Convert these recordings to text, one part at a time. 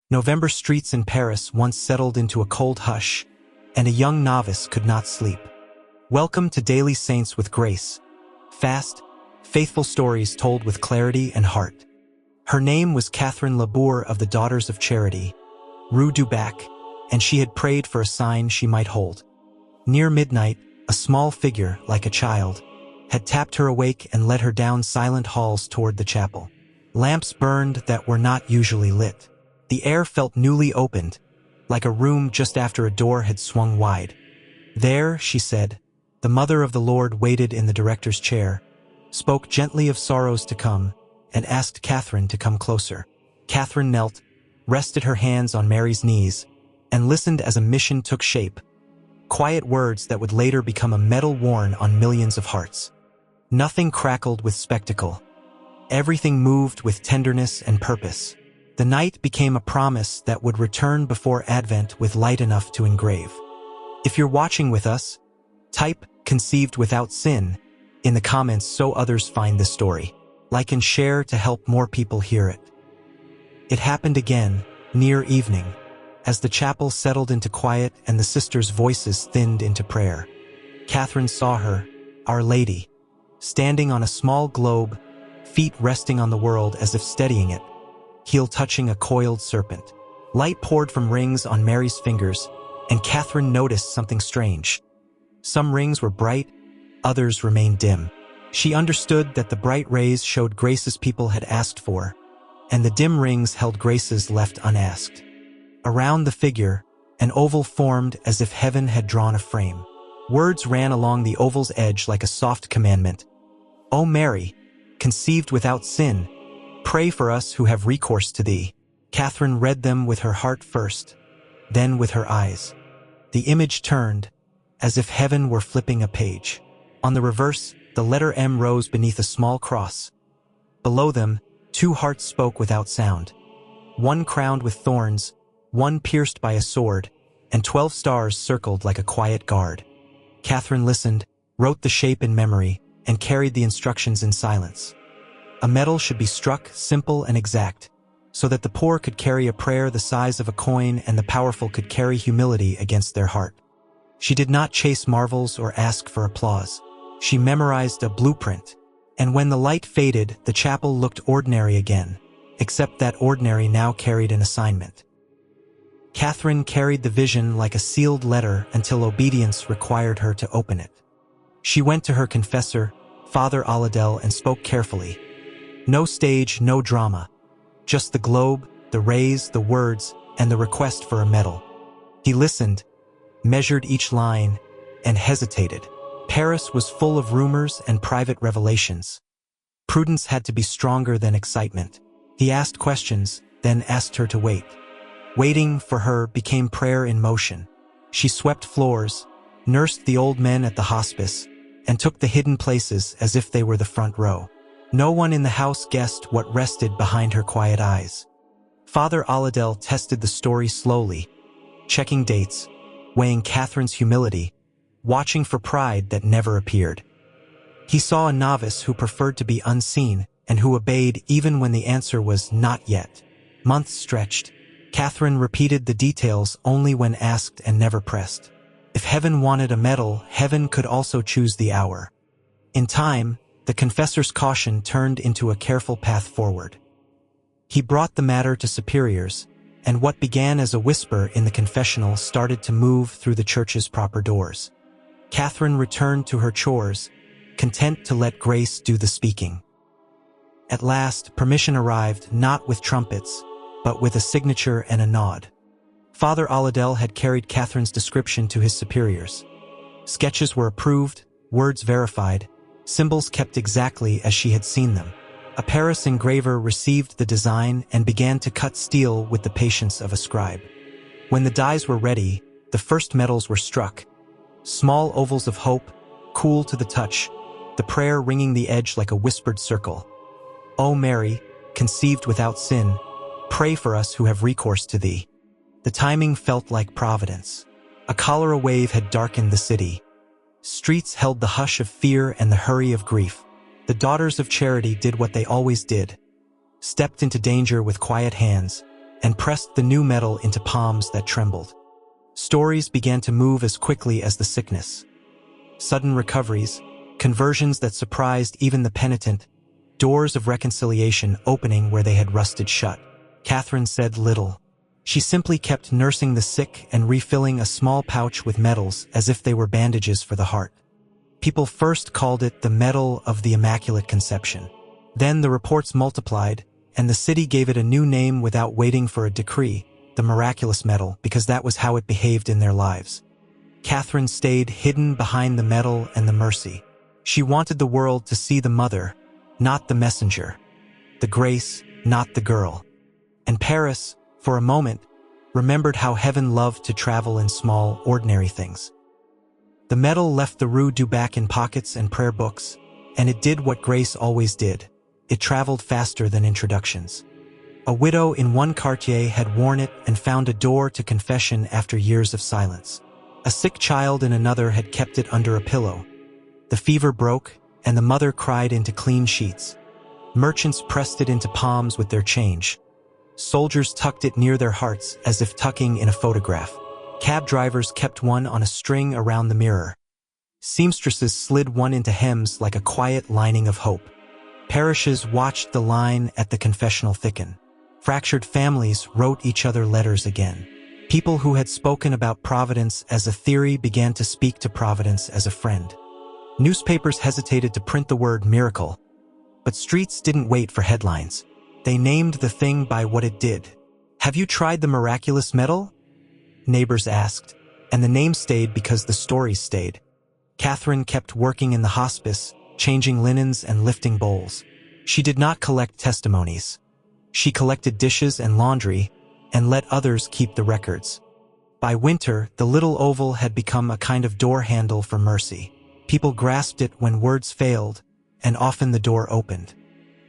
November streets in Paris once settled into a cold hush, and a young novice could not sleep. Welcome to Daily Saints with Grace. Fast, faithful stories told with clarity and heart. Her name was Catherine Laboure of the Daughters of Charity, Rue du Bac, and she had prayed for a sign she might hold. Near midnight, a small figure, like a child, had tapped her awake and led her down silent halls toward the chapel. Lamps burned that were not usually lit. The air felt newly opened, like a room just after a door had swung wide. There, she said, the Mother of the Lord waited in the director's chair, spoke gently of sorrows to come, and asked Catherine to come closer. Catherine knelt, rested her hands on Mary's knees, and listened as a mission took shape. Quiet words that would later become a medal worn on millions of hearts. Nothing crackled with spectacle. Everything moved with tenderness and purpose. The night became a promise that would return before Advent with light enough to engrave. If you're watching with us, type "conceived without sin" in the comments so others find this story. Like and share to help more people hear it. It happened again, near evening, as the chapel settled into quiet and the sisters' voices thinned into prayer. Catherine saw her, Our Lady, standing on a small globe, feet resting on the world as if steadying it, heel touching a coiled serpent. Light poured from rings on Mary's fingers, and Catherine noticed something strange. Some rings were bright, others remained dim. She understood that the bright rays showed graces people had asked for, and the dim rings held graces left unasked. Around the figure, an oval formed as if heaven had drawn a frame. Words ran along the oval's edge like a soft commandment. O Mary, conceived without sin, pray for us who have recourse to thee. Catherine read them with her heart first, then with her eyes. The image turned, as if heaven were flipping a page. On the reverse, the letter M rose beneath a small cross. Below them, two hearts spoke without sound. One crowned with thorns, one pierced by a sword, and 12 stars circled like a quiet guard. Catherine listened, wrote the shape in memory, and carried the instructions in silence. A medal should be struck simple and exact, so that the poor could carry a prayer the size of a coin and the powerful could carry humility against their heart. She did not chase marvels or ask for applause. She memorized a blueprint, and when the light faded, the chapel looked ordinary again, except that ordinary now carried an assignment. Catherine carried the vision like a sealed letter until obedience required her to open it. She went to her confessor, Father Aladel, and spoke carefully. No stage, no drama. Just the globe, the rays, the words, and the request for a medal. He listened, measured each line, and hesitated. Paris was full of rumors and private revelations. Prudence had to be stronger than excitement. He asked questions, then asked her to wait. Waiting for her became prayer in motion. She swept floors, nursed the old men at the hospice, and took the hidden places as if they were the front row. No one in the house guessed what rested behind her quiet eyes. Father Aladel tested the story slowly, checking dates, weighing Catherine's humility, watching for pride that never appeared. He saw a novice who preferred to be unseen and who obeyed even when the answer was not yet. Months stretched. Catherine repeated the details only when asked and never pressed. If heaven wanted a medal, heaven could also choose the hour. In time, the confessor's caution turned into a careful path forward. He brought the matter to superiors, and what began as a whisper in the confessional started to move through the church's proper doors. Catherine returned to her chores, content to let grace do the speaking. At last, permission arrived, not with trumpets, but with a signature and a nod. Father Aladel had carried Catherine's description to his superiors. Sketches were approved, words verified, symbols kept exactly as she had seen them. A Paris engraver received the design and began to cut steel with the patience of a scribe. When the dies were ready, the first medals were struck. Small ovals of hope, cool to the touch, the prayer ringing the edge like a whispered circle. O Mary, conceived without sin, pray for us who have recourse to thee. The timing felt like providence. A cholera wave had darkened the city. Streets held the hush of fear and the hurry of grief. The Daughters of Charity did what they always did, stepped into danger with quiet hands, and pressed the new medal into palms that trembled. Stories began to move as quickly as the sickness. Sudden recoveries, conversions that surprised even the penitent, doors of reconciliation opening where they had rusted shut. Catherine said little. She simply kept nursing the sick and refilling a small pouch with medals as if they were bandages for the heart. People first called it the Medal of the Immaculate Conception. Then the reports multiplied, and the city gave it a new name without waiting for a decree, the Miraculous Medal, because that was how it behaved in their lives. Catherine stayed hidden behind the medal and the mercy. She wanted the world to see the mother, not the messenger. The grace, not the girl. And Paris, for a moment, remembered how heaven loved to travel in small, ordinary things. The medal left the Rue du Bac in pockets and prayer books, and it did what grace always did. It traveled faster than introductions. A widow in one quartier had worn it and found a door to confession after years of silence. A sick child in another had kept it under a pillow. The fever broke, and the mother cried into clean sheets. Merchants pressed it into palms with their change. Soldiers tucked it near their hearts as if tucking in a photograph. Cab drivers kept one on a string around the mirror. Seamstresses slid one into hems like a quiet lining of hope. Parishes watched the line at the confessional thicken. Fractured families wrote each other letters again. People who had spoken about Providence as a theory began to speak to Providence as a friend. Newspapers hesitated to print the word miracle, but streets didn't wait for headlines. They named the thing by what it did. "Have you tried the Miraculous Medal?" neighbors asked, and the name stayed because the stories stayed. Catherine kept working in the hospice, changing linens and lifting bowls. She did not collect testimonies. She collected dishes and laundry, and let others keep the records. By winter, the little oval had become a kind of door handle for mercy. People grasped it when words failed, and often the door opened.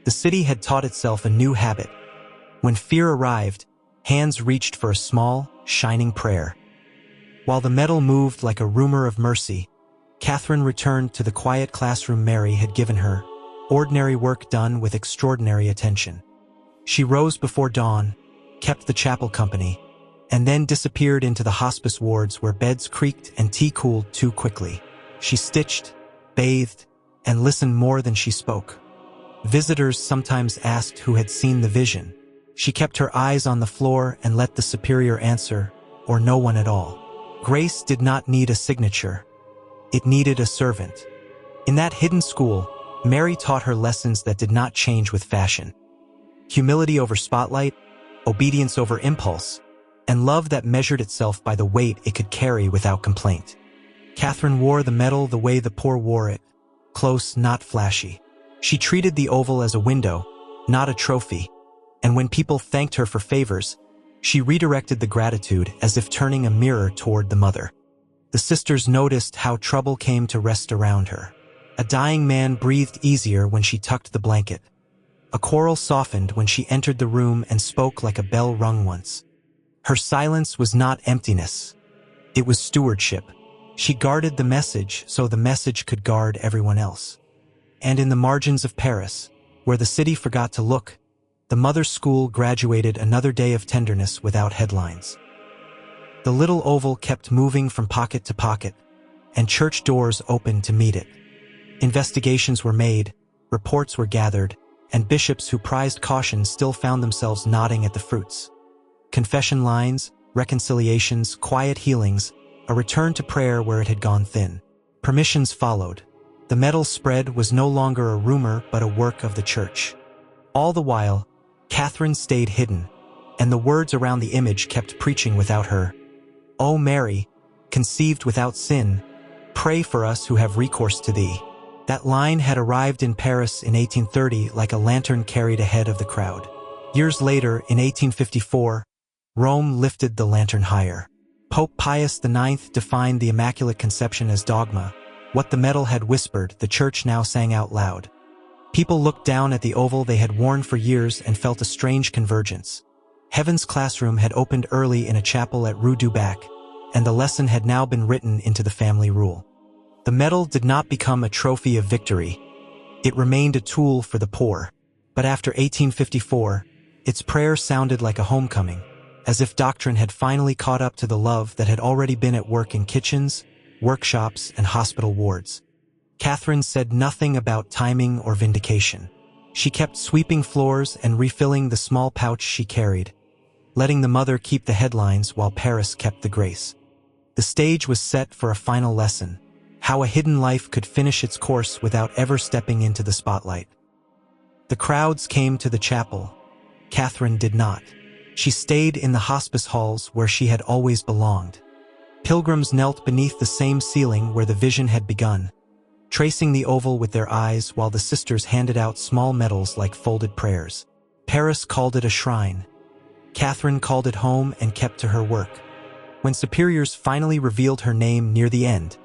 The city had taught itself a new habit. When fear arrived, hands reached for a small, shining prayer. While the medal moved like a rumor of mercy, Catherine returned to the quiet classroom Mary had given her, ordinary work done with extraordinary attention. She rose before dawn, kept the chapel company, and then disappeared into the hospice wards where beds creaked and tea cooled too quickly. She stitched, bathed, and listened more than she spoke. Visitors sometimes asked who had seen the vision. She kept her eyes on the floor and let the superior answer, or no one at all. Grace did not need a signature. It needed a servant. In that hidden school, Mary taught her lessons that did not change with fashion. Humility over spotlight, obedience over impulse, and love that measured itself by the weight it could carry without complaint. Catherine wore the medal the way the poor wore it, close, not flashy. She treated the oval as a window, not a trophy, and when people thanked her for favors, she redirected the gratitude as if turning a mirror toward the mother. The sisters noticed how trouble came to rest around her. A dying man breathed easier when she tucked the blanket. A quarrel softened when she entered the room and spoke like a bell rung once. Her silence was not emptiness. It was stewardship. She guarded the message so the message could guard everyone else. And in the margins of Paris, where the city forgot to look, the mother's school graduated another day of tenderness without headlines. The little oval kept moving from pocket to pocket, and church doors opened to meet it. Investigations were made, reports were gathered, and bishops who prized caution still found themselves nodding at the fruits. Confession lines, reconciliations, quiet healings, a return to prayer where it had gone thin. Permissions followed. The medal spread was no longer a rumor but a work of the church. All the while, Catherine stayed hidden, and the words around the image kept preaching without her. "O Mary, conceived without sin, pray for us who have recourse to thee." That line had arrived in Paris in 1830 like a lantern carried ahead of the crowd. Years later, in 1854, Rome lifted the lantern higher. Pope Pius IX defined the Immaculate Conception as dogma. What the medal had whispered, the church now sang out loud. People looked down at the oval they had worn for years and felt a strange convergence. Heaven's classroom had opened early in a chapel at Rue du Bac, and the lesson had now been written into the family rule. The medal did not become a trophy of victory. It remained a tool for the poor. But after 1854, Its prayer sounded like a homecoming, as if doctrine had finally caught up to the love that had already been at work in kitchens, workshops, and hospital wards. Catherine said nothing about timing or vindication. She kept sweeping floors and refilling the small pouch she carried, letting the mother keep the headlines while Paris kept the grace. The stage was set for a final lesson, how a hidden life could finish its course without ever stepping into the spotlight. The crowds came to the chapel. Catherine did not. She stayed in the hospice halls where she had always belonged. Pilgrims knelt beneath the same ceiling where the vision had begun, tracing the oval with their eyes while the sisters handed out small medals like folded prayers. Paris called it a shrine. Catherine called it home and kept to her work. When superiors finally revealed her name near the end,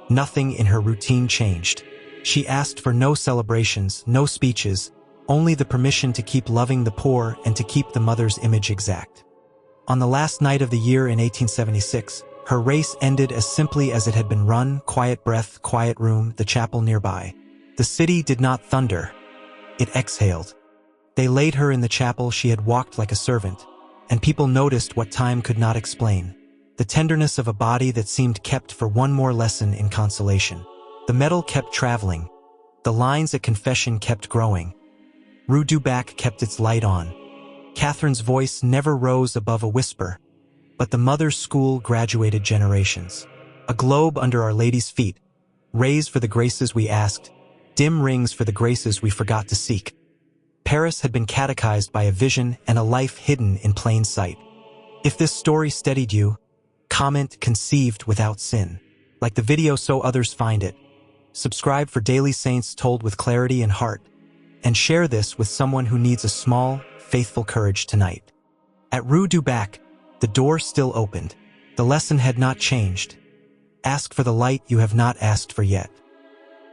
nothing in her routine changed. She asked for no celebrations, no speeches, only the permission to keep loving the poor and to keep the mother's image exact. On the last night of the year in 1876, her race ended as simply as it had been run: quiet breath, quiet room, the chapel nearby. The city did not thunder. It exhaled. They laid her in the chapel. She had walked like a servant, and people noticed what time could not explain. The tenderness of a body that seemed kept for one more lesson in consolation. The metal kept traveling. The lines at confession kept growing. Rue du Bac kept its light on. Catherine's voice never rose above a whisper, but the mother's school graduated generations. A globe under Our Lady's feet, rays for the graces we asked, dim rings for the graces we forgot to seek. Paris had been catechized by a vision and a life hidden in plain sight. If this story steadied you, comment "conceived without sin." Like the video so others find it. Subscribe for daily saints told with clarity and heart. And share this with someone who needs a small, faithful courage tonight. At Rue du Bac, the door still opened. The lesson had not changed. Ask for the light you have not asked for yet.